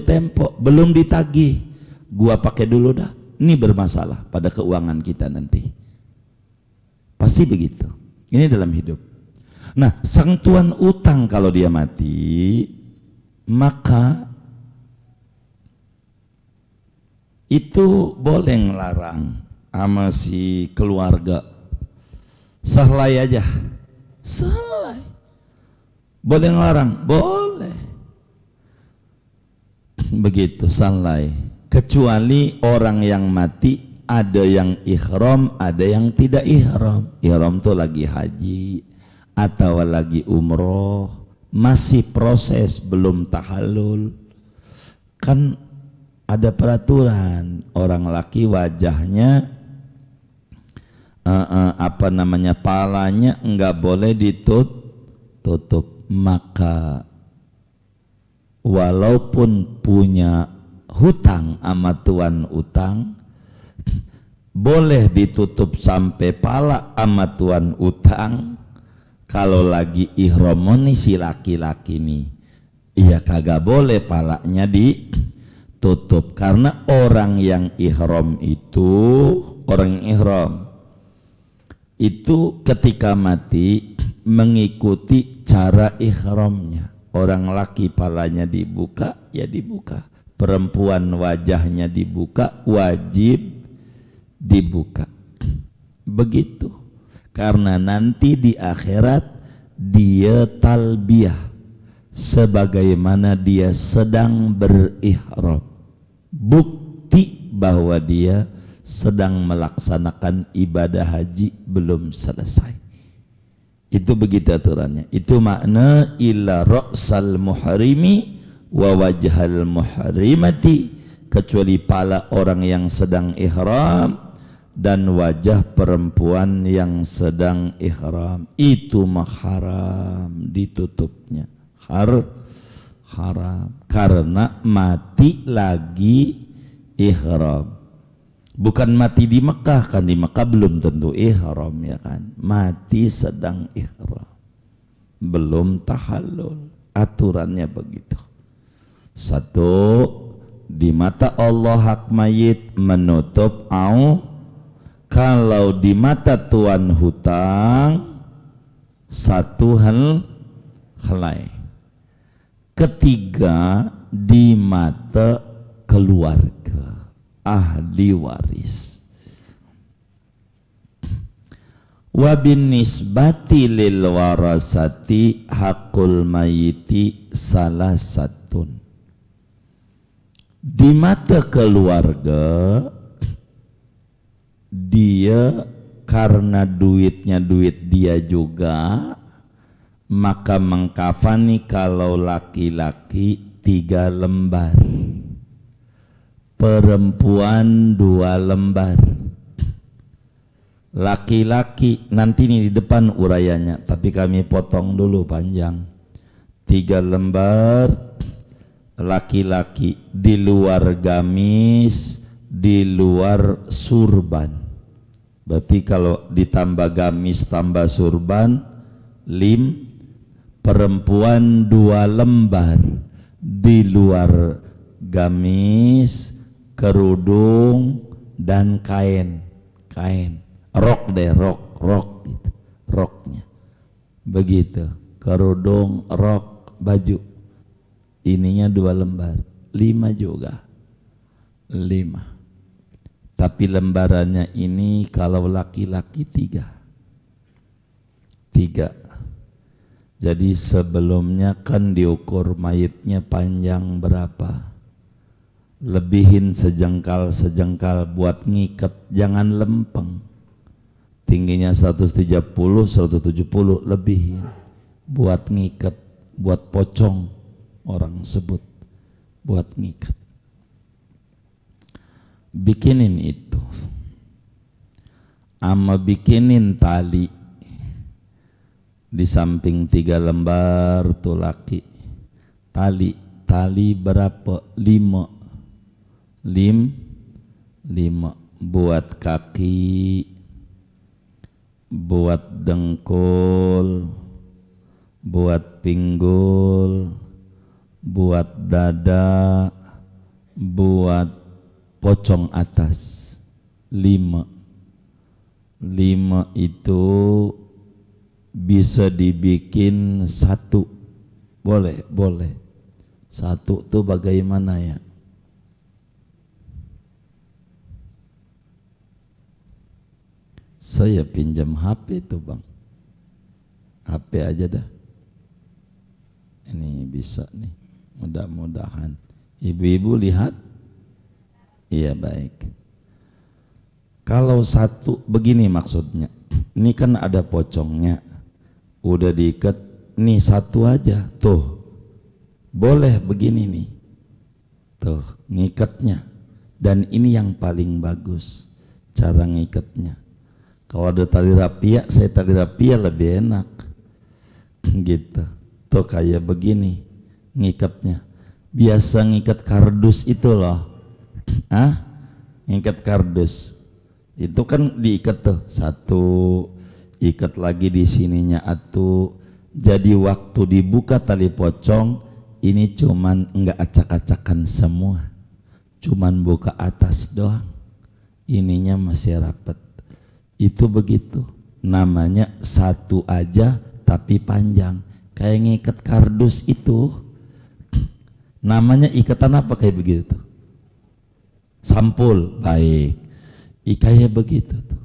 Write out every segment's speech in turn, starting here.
tempo, belum ditagih, gua pakai dulu dah. Ini bermasalah pada keuangan kita nanti. Pasti begitu. Ini dalam hidup. Nah, sang tuan utang kalau dia mati, maka itu boleh ngelarang sama si keluarga. Sahlai aja. Sahlai. Boleh ngelarang? Boleh. Begitu, sahlai. Kecuali orang yang mati ada yang ihram, ada yang tidak ihram. Ihram tuh lagi haji atau lagi umroh, masih proses belum tahallul. Kan ada peraturan, orang laki wajahnya palanya enggak boleh ditutup. Maka walaupun punya hutang sama tuan utang, boleh ditutup sampai pala sama tuan utang. Kalau lagi ihram nih si laki-laki nih, iya kagak boleh palanya ditutup, karena orang yang ihram itu ketika mati mengikuti cara ihramnya. Orang laki palanya dibuka, ya dibuka. Perempuan wajahnya dibuka, wajib dibuka. Begitu. Karena nanti di akhirat dia talbiyah sebagaimana dia sedang berihram. Bukti bahwa dia sedang melaksanakan ibadah haji belum selesai. Itu begitu aturannya. Itu makna illa ra'sal muhrimi wa wajhal muhrimati, kecuali pala orang yang sedang ihram dan wajah perempuan yang sedang ihram, itu haram ditutupnya. Haram karena mati lagi ihram. Bukan mati di Mekah, kan di Mekah belum tentu ihram, ya kan. Mati sedang ihram, belum tahallul. Aturannya begitu. Satu, di mata Allah hak mayit menutup kalau di mata tuan hutang satu helai. Ketiga, di mata keluarga ahli waris. Wa bin nisbati lil warasati hakul mayiti salasatun. Di mata keluarga dia karena duitnya duit dia juga, maka mengkafani kalau laki-laki 3 lembar, perempuan 2 lembar. Laki-laki nanti ini di depan urayanya, tapi kami potong dulu panjang. 3 lembar laki-laki di luar gamis, di luar surban. Berarti kalau ditambah gamis tambah surban, perempuan 2 lembar di luar gamis, kerudung dan kain. Rok gitu. Roknya. Begitu. Kerudung, rok, baju. Ininya 2 lembar. 5 juga. 5. Tapi lembarannya ini kalau laki-laki 3. Jadi sebelumnya kan diukur mayitnya panjang berapa, lebihin sejengkal buat ngikat, jangan lempeng. Tingginya 130, 170 lebihin buat ngikat, buat pocong orang sebut, buat ngikat. Bikinin itu, ama bikinin tali di samping 3 lembar tuh laki. Tali berapa? 5 buat kaki, buat dengkul, buat pinggul, buat dada, buat pocong atas 5 itu bisa dibikin 1. Boleh 1 tuh bagaimana ya? Saya pinjam HP tuh bang, HP aja dah. Ini bisa nih, mudah-mudahan. Ibu-ibu lihat, iya baik. Kalau 1 begini maksudnya, ini kan ada pocongnya, udah diikat, nih 1 aja, tuh, boleh begini nih, tuh ngikatnya. Dan ini yang paling bagus, cara ngikatnya. Kalau ada tali rapia, saya tali rapia lebih enak, gitu. Tuh kayak begini ngikatnya. Biasa ngikat kardus itu loh, ngikat kardus itu kan diikat tuh 1, ikat lagi di sininya atuh. Jadi waktu dibuka tali pocong ini cuman enggak acak-acakan semua, cuman buka atas doang, ininya masih rapet. Itu begitu, namanya 1 aja tapi panjang, kayak ngikat kardus itu. Namanya ikatan apa kayak begitu? Sampul, baik. Kayak begitu tuh.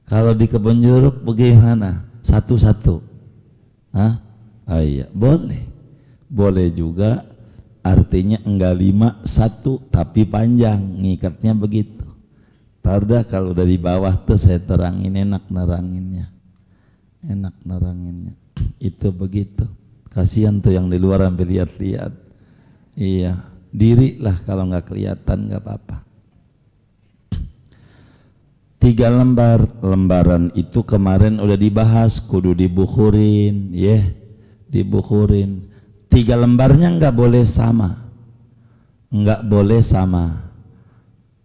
Kalau di kebun jeruk bagaimana? 1-1. Oh iya, boleh juga. Artinya enggak 5, 1 tapi panjang, ngikatnya begitu. Tarda kalau dari bawah tuh saya terangin, enak neranginnya. Itu begitu. Kasihan tuh yang di luar sampai lihat-lihat. Iya, diri lah kalau nggak kelihatan nggak apa-apa. 3 lembaran itu kemarin udah dibahas, kudu dibukurin, dibukurin. 3 lembarnya nggak boleh sama,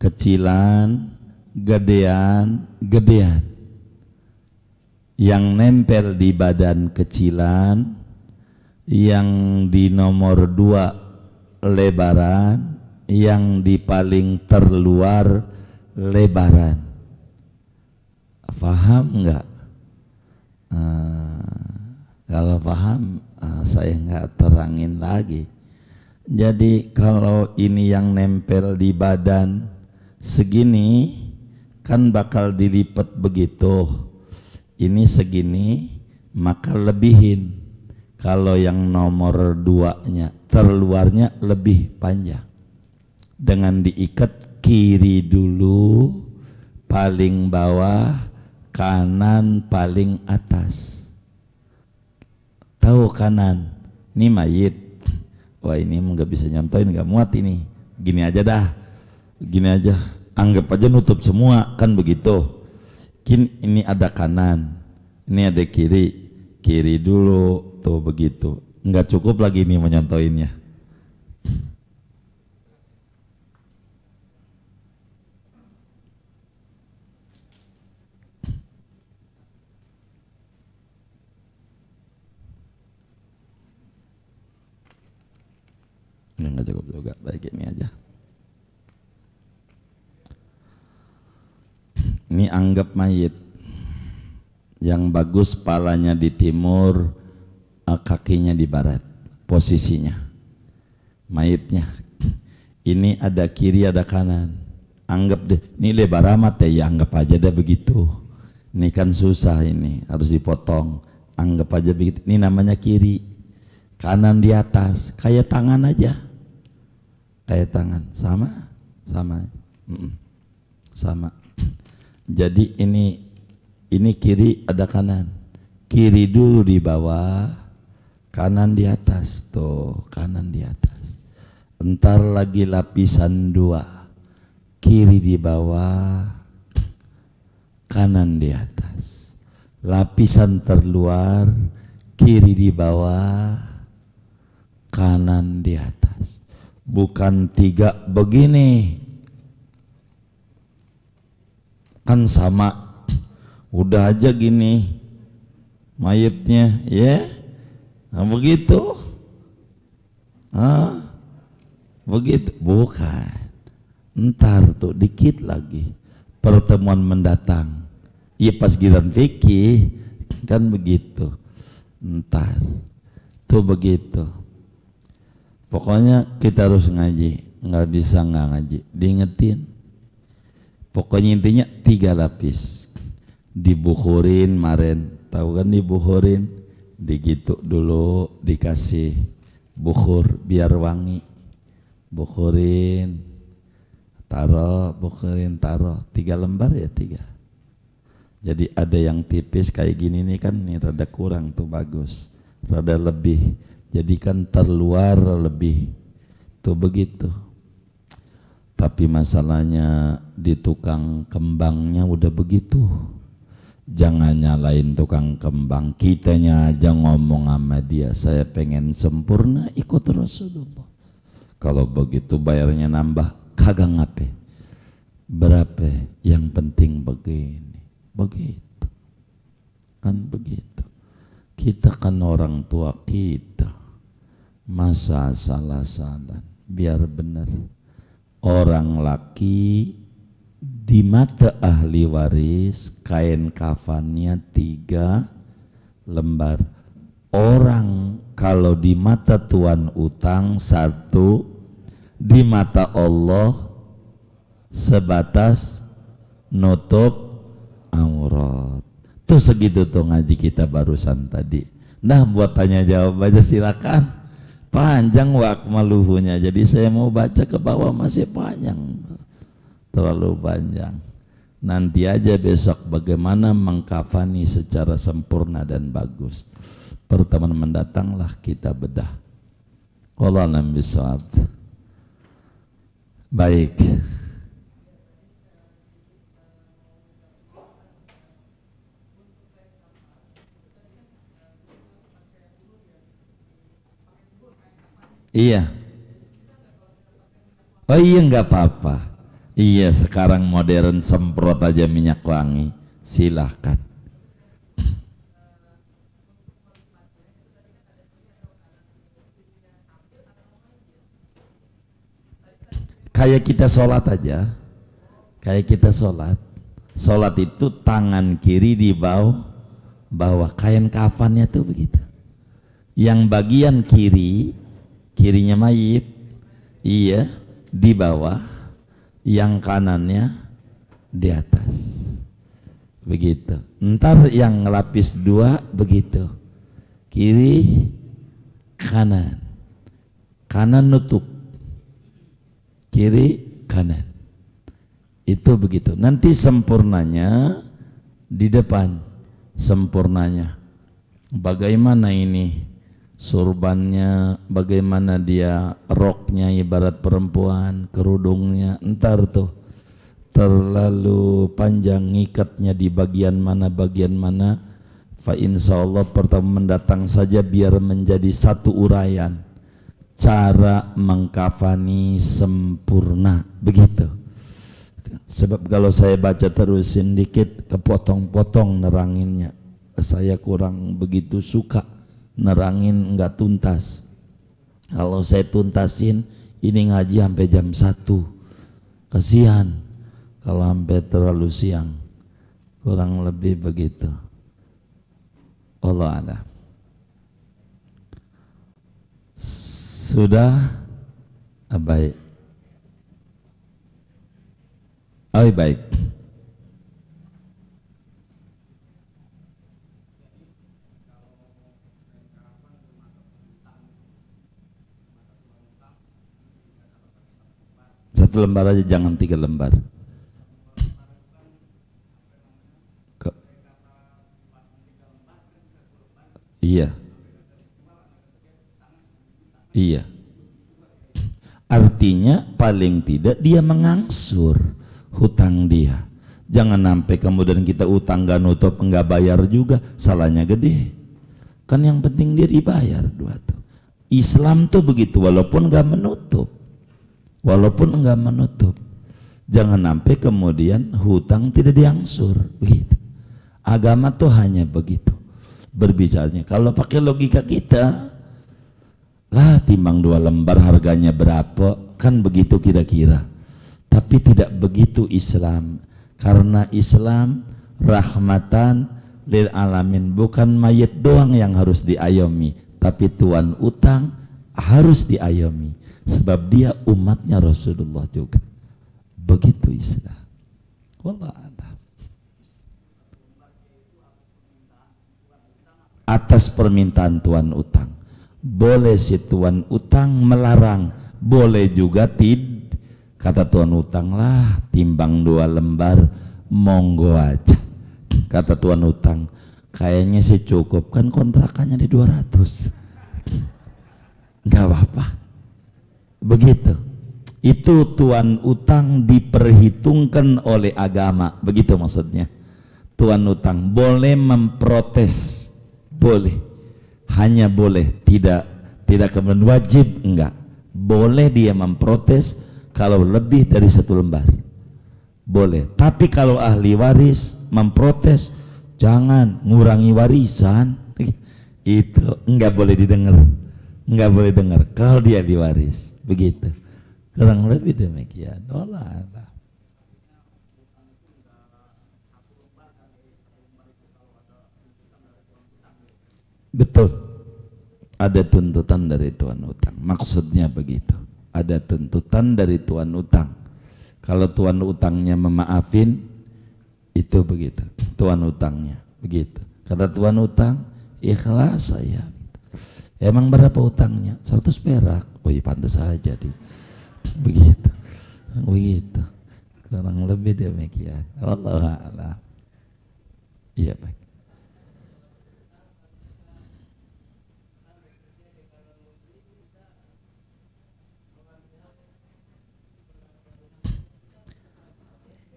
kecilan, gedean. Yang nempel di badan kecilan, yang di nomor 2 lebaran, yang di paling terluar lebaran. Paham nggak? Kalau paham, saya nggak terangin lagi. Jadi kalau ini yang nempel di badan segini, kan bakal dilipat begitu. Ini segini, maka lebihin. Kalau yang nomor 2-nya, terluarnya lebih panjang. Dengan diikat kiri dulu, paling bawah, kanan paling atas. Tahu kanan, ini mayit. Wah ini nggak bisa nyontoin, nggak muat ini. Gini aja dah, gini aja. Anggap aja nutup semua, kan begitu. Ini ada kanan, ini ada kiri dulu, tuh begitu. Nggak cukup lagi nih menyontoinnya. Nggak cukup juga, baik ini aja. Ini anggap mayit, yang bagus palanya di timur, kakinya di barat, posisinya mayitnya. Ini ada kiri ada kanan, anggap deh ini lebar amat ya, anggap aja deh begitu. Ini kan susah, ini harus dipotong, anggap aja begitu. Ini namanya kiri, kanan di atas, kayak tangan aja, kayak tangan, sama. Jadi ini kiri ada kanan, kiri dulu di bawah, kanan di atas, tuh kanan di atas. Entar lagi lapisan 2, kiri di bawah, kanan di atas. Lapisan terluar, kiri di bawah, kanan di atas. Bukan 3 begini, kan sama, udah aja gini mayitnya, ya, nah begitu. Begitu, bukan. Ntar tuh dikit lagi pertemuan mendatang. Iya pas giliran fikih kan begitu. Ntar tuh begitu. Pokoknya kita harus ngaji, nggak bisa nggak ngaji. Diingetin. Pokoknya intinya 3 lapis. Dibukurin maren, tahu kan dibukurin? Digitu dulu, dikasih bukur biar wangi. Bukurin, bukurin, 3 lembar ya 3. Jadi ada yang tipis kayak gini nih kan, nih rada kurang tuh bagus, rada lebih, jadi kan terluar lebih tuh begitu. Tapi masalahnya di tukang kembangnya udah begitu. Jangan nyalain tukang kembang, kitanya aja ngomong sama dia, saya pengen sempurna ikut Rasulullah. Kalau begitu bayarnya nambah, kagak ngape. Berapa? Yang penting begini. Begitu. Kan begitu. Kita kan orang tua kita. Masa salah-salah. Biar benar. Orang laki di mata ahli waris kain kafannya 3 lembar. Orang kalau di mata tuan utang 1, di mata Allah sebatas nutup aurat. Tuh segitu tuh ngaji kita barusan tadi. Nah buat tanya jawab aja silakan. Panjang wakmaluhunya, jadi saya mau baca ke bawah masih panjang, terlalu panjang. Nanti aja besok bagaimana mengkafani secara sempurna dan bagus. Pertemuan mendatanglah kita bedah. Wallahu a'lam bishawab. Baik. Iya. Oh iya nggak apa-apa. Iya sekarang modern semprot aja minyak wangi. Silahkan. Kayak kita sholat aja, kayak kita sholat itu tangan kiri di bawah kain kafannya tuh begitu. Yang bagian kirinya mayit, iya di bawah, yang kanannya di atas, begitu. Ntar yang lapis 2 begitu, kiri kanan nutup, kiri kanan, itu begitu. Nanti sempurnanya di depan, sempurnanya bagaimana ini surbannya, bagaimana dia roknya ibarat perempuan, kerudungnya entar tuh terlalu panjang ngikatnya di bagian mana fa insyaallah pertemuan mendatang saja biar menjadi satu uraian cara mengkafani sempurna begitu. Sebab kalau saya baca terusin dikit kepotong-potong neranginnya, saya kurang begitu suka nerangin nggak tuntas. Kalau saya tuntasin ini ngaji sampai jam 1, kasihan kalau sampai terlalu siang, kurang lebih begitu. Allah ada. Sudah baik. Oh baik. Satu lembar aja, jangan 3 lembar. Iya. Iya. Artinya paling tidak dia mengangsur hutang dia. Jangan sampai kemudian kita utang gak nutup, nggak bayar juga, salahnya gede. Kan yang penting dia dibayar 2 tuh. Islam tuh begitu, walaupun nggak menutup. Jangan sampai kemudian hutang tidak diangsur, begitu. Agama tuh hanya begitu berbicaranya. Kalau pakai logika kita, lah timbang 2 lembar harganya berapa, kan begitu kira-kira. Tapi tidak begitu Islam, karena Islam rahmatan lil alamin, bukan mayat doang yang harus diayomi, tapi tuan utang harus diayomi, sebab dia umatnya Rasulullah juga. Begitu Islam. Wallah a'lam. Atas permintaan tuan utang, boleh si tuan utang melarang, boleh juga kata tuan utang, lah timbang 2 lembar monggo aja. Kata tuan utang, kayaknya sih cukup, kan kontrakannya di 200. Nggak apa-apa. Begitu. Itu tuan utang diperhitungkan oleh agama. Begitu maksudnya. Tuan utang boleh memprotes, boleh. Hanya boleh, tidak kemudian wajib, enggak. Boleh dia memprotes kalau lebih dari 1 lembar. Boleh. Tapi kalau ahli waris memprotes, jangan ngurangi warisan, itu enggak boleh didengar. Enggak boleh dengar kalau dia diwaris. Begitu. Kurang lebih demikian. Allah. Betul. Ada tuntutan dari tuan utang. Maksudnya begitu. Ada tuntutan dari tuan utang. Kalau tuan utangnya memaafin, itu begitu. Tuan utangnya begitu. Kata tuan utang, ikhlas saya. Emang berapa utangnya? 100 perak. Oh iya, pantas saja di. Begitu. Begitu. Kurang lebih demikian. Wallahu a'lam. Iya, baik.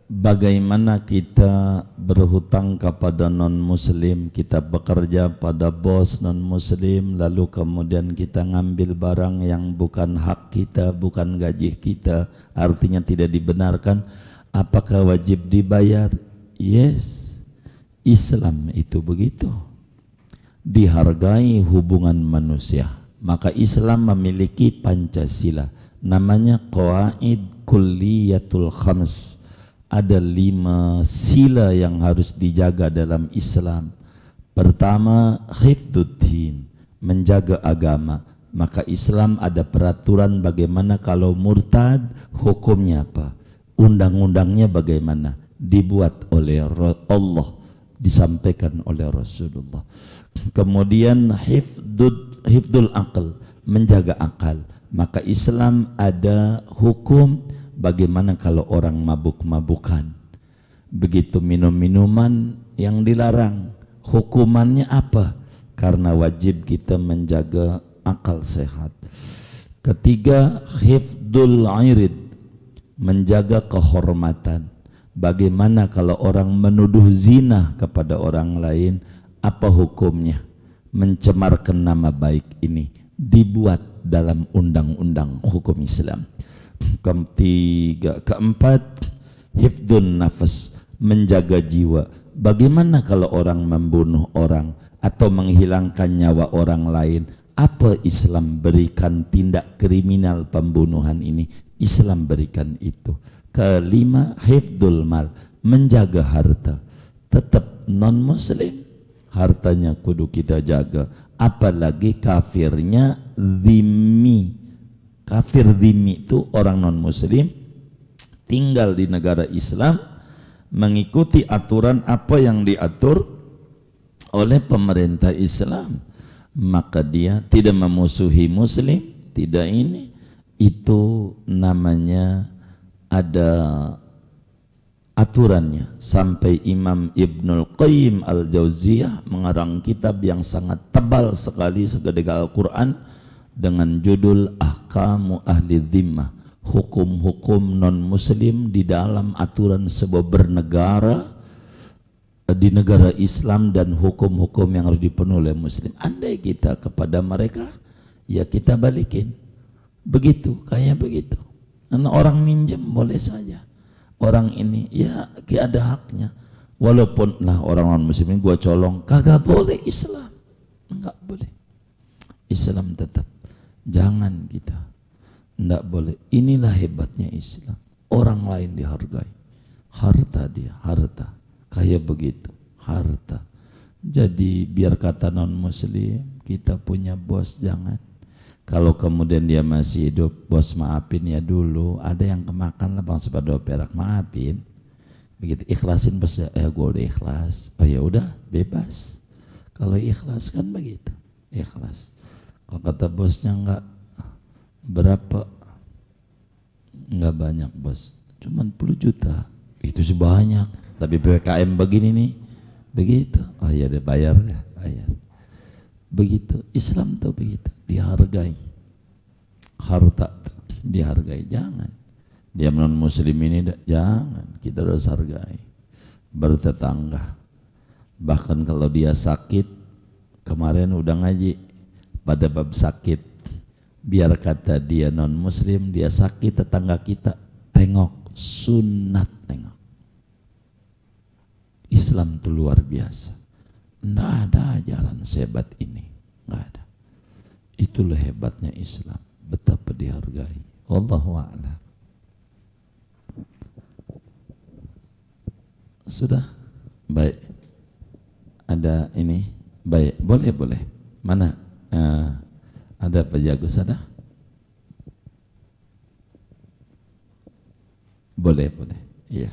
Bagaimana kita berhutang kepada non-muslim, kita bekerja pada bos non-muslim, lalu kemudian kita ngambil barang yang bukan hak kita, bukan gaji kita, artinya tidak dibenarkan, apakah wajib dibayar? Yes, Islam itu begitu, dihargai hubungan manusia. Maka Islam memiliki Pancasila, namanya Qawaid Kulliyatul Khams. Ada 5 sila yang harus dijaga dalam Islam. Pertama, hifdzuddin, menjaga agama. Maka Islam ada peraturan bagaimana kalau murtad, hukumnya apa, undang-undangnya bagaimana, dibuat oleh Allah, disampaikan oleh Rasulullah. Kemudian hifdzul aql, menjaga akal. Maka Islam ada hukum bagaimana kalau orang mabuk-mabukan, begitu minum minuman yang dilarang, hukumannya apa? Karena wajib kita menjaga akal sehat. Ketiga, hifdzul irid, menjaga kehormatan. Bagaimana kalau orang menuduh zina kepada orang lain, apa hukumnya? Mencemarkan nama baik ini dibuat dalam undang-undang hukum Islam. Keempat, hifdzun nafas, menjaga jiwa. Bagaimana kalau orang membunuh orang atau menghilangkan nyawa orang lain, apa Islam berikan tindak kriminal pembunuhan ini? Islam berikan itu. Kelima, hifdzul mal, menjaga harta. Tetap non muslim, hartanya kudu kita jaga, apalagi kafirnya zimmi. Kafir dhimmi itu orang non muslim tinggal di negara Islam, mengikuti aturan apa yang diatur oleh pemerintah Islam, maka dia tidak memusuhi muslim, tidak ini, itu namanya ada aturannya. Sampai Imam Ibnul Qayyim Al-Jauziyah mengarang kitab yang sangat tebal sekali segede Al-Quran dengan judul Ahkamu Ahli Dhimmah, hukum-hukum non-muslim di dalam aturan sebuah bernegara di negara Islam dan hukum-hukum yang harus dipenuhi oleh muslim. Andai kita kepada mereka, ya kita balikin. Begitu, kayak begitu. Karena orang minjem boleh saja, orang ini ya ada haknya. Walaupun lah orang non-muslim gua colong, kagak boleh Islam, enggak boleh. Islam tetap jangan kita Tidak boleh. Inilah hebatnya Islam. Orang lain dihargai. Harta dia, harta. Kayak begitu, harta. Jadi biar kata non muslim, kita punya bos jangan. Kalau kemudian dia masih hidup, bos maafin ya dulu. Ada yang kemakan lah bang sepada 2 perak, maafin. Begitu ikhlasin bosnya, gue udah ikhlas. Oh ya udah, bebas. Kalau ikhlas kan begitu, ikhlas. Kalau kata bosnya enggak, berapa? Enggak banyak bos, cuman 10 juta. Itu sih banyak. Tapi PPKM begini nih, begitu. Oh ya udah bayar ya, bayar. Begitu, Islam tuh begitu, dihargai. Harta tuh dihargai, jangan. Dia non muslim ini jangan, kita harus hargai. Bertetangga. Bahkan kalau dia sakit, kemarin udah ngaji pada bab sakit. Biar kata dia non muslim, dia sakit, tetangga kita tengok, sunat tengok. Islam itu luar biasa. Nggak ada ajaran sehebat ini, nggak ada. Itulah hebatnya Islam, betapa dihargai. Wallahu a'lam. Sudah, baik. Ada ini, baik, boleh. Mana? Ada Pak Jagus, ada? Boleh, iya.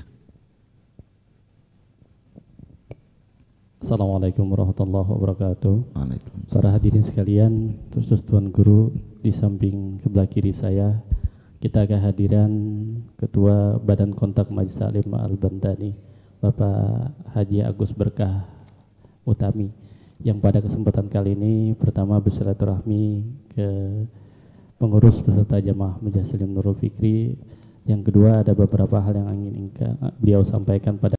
Assalamualaikum warahmatullahi wabarakatuh. Waalaikumsalam. Para hadirin sekalian, khusus Tuan Guru, di samping sebelah kiri saya, kita kehadiran Ketua Badan Kontak Majelis Taklim Al-Bantani, Bapak Haji Agus Berkah Utami, yang pada kesempatan kali ini pertama bersilaturahmi ke pengurus peserta jamaah Majelis Taklim Nurul Fikri. Yang kedua, ada beberapa hal yang ingin beliau sampaikan pada